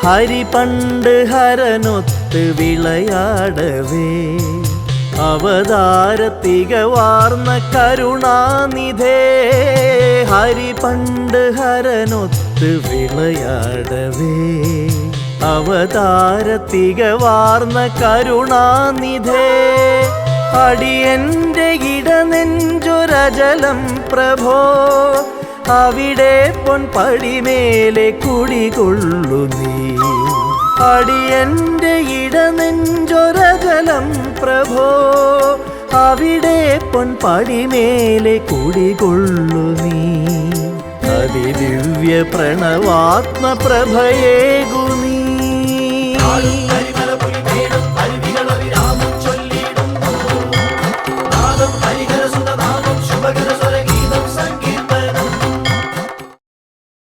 ഹരി പണ്ട് ഹരനൊത്ത് വിളയാടവേ അവതാരത്തികവാർന്ന കരുണാനിധേ. ഹരി പണ്ട് ഹരനൊത്ത് വിളയാടവേ അവതാരത്തികവാർന്ന കരുണാനിധേ. അടിയന്റെ ഇടനെഞ്ചൊരജലം പ്രഭോ അവിടെ പൊൻപടിമേലെ കുടികൊള്ളു നീ. അടിയന്റെ ഇടനെഞ്ചൊരജലം പ്രഭോ അവിടെ പൊൻപടിമേലെ കുടികൊള്ളു നീ. അതിദിവ്യ പ്രണവാത്മ പ്രഭയേകു നീ.